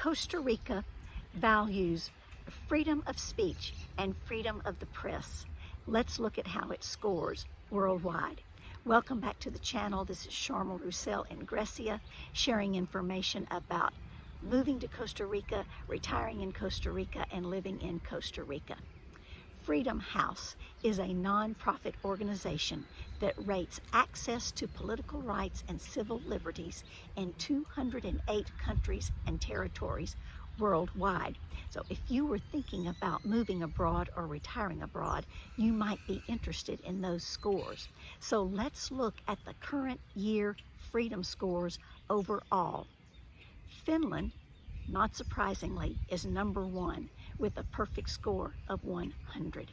Costa Rica values freedom of speech and freedom of the press. Let's look at how it scores worldwide. Welcome back to the channel. This is Charmel Roussel in Grecia, sharing information about moving to Costa Rica, retiring in Costa Rica, and living in Costa Rica. Freedom House is a non-profit organization that rates access to political rights and civil liberties in 208 countries and territories worldwide. So if you were thinking about moving abroad or retiring abroad, you might be interested in those scores. So let's look at the current year freedom scores overall. Finland, not surprisingly, is number one with a perfect score of 100.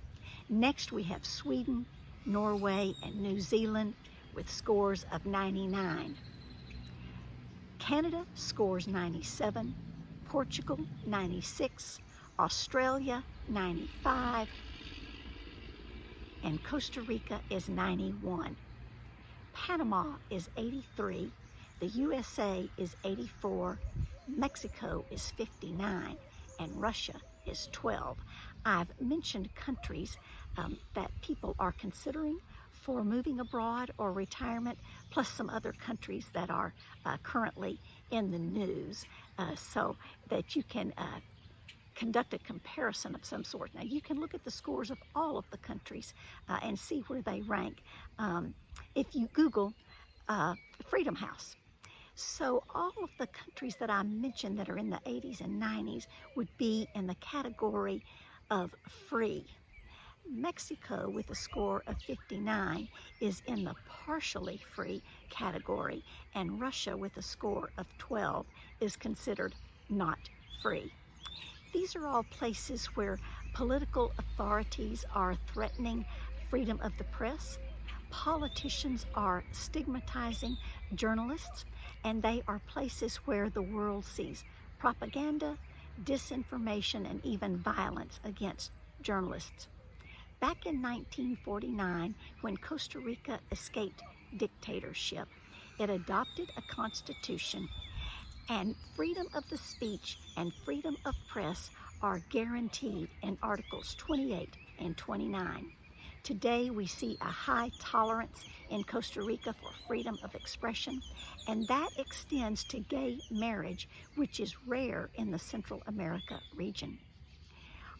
Next, we have Sweden, Norway, and New Zealand with scores of 99. Canada scores 97, Portugal 96, Australia 95, and Costa Rica is 91. Panama is 83, the USA is 84, Mexico is 59, and Russia is 12. I've mentioned countries that people are considering for moving abroad or retirement, plus some other countries that are currently in the news, so that you can conduct a comparison of some sort. Now, you can look at the scores of all of the countries and see where they rank if you Google Freedom House. So all of the countries that I mentioned that are in the 80s and 90s would be in the category of free. Mexico, with a score of 59, is in the partially free category, and Russia, with a score of 12, is considered not free. These are all places where political authorities are threatening freedom of the press. Politicians are stigmatizing journalists, and they are places where the world sees propaganda, disinformation, and even violence against journalists. Back in 1949, when Costa Rica escaped dictatorship, it adopted a constitution, and freedom of the speech and freedom of press are guaranteed in Articles 28 and 29. Today, we see a high tolerance in Costa Rica for freedom of expression, and that extends to gay marriage, which is rare in the Central America region.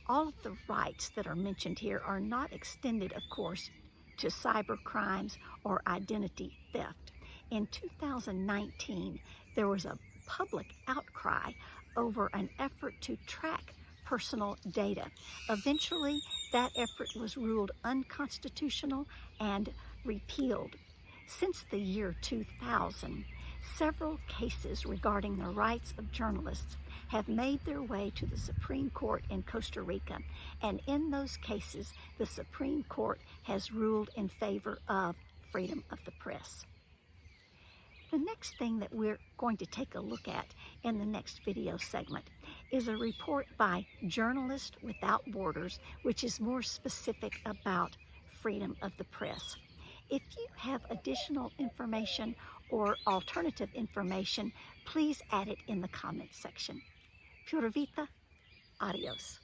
All of the rights that are mentioned here are not extended, of course, to cyber crimes or identity theft. In 2019, there was a public outcry over an effort to track personal data. Eventually, that effort was ruled unconstitutional and repealed. Since the year 2000, several cases regarding the rights of journalists have made their way to the Supreme Court in Costa Rica, and in those cases, the Supreme Court has ruled in favor of freedom of the press. The next thing that we're going to take a look at in the next video segment is a report by Journalists Without Borders, which is more specific about freedom of the press. If you have additional information or alternative information, please add it in the comments section. Pura Vida, adios.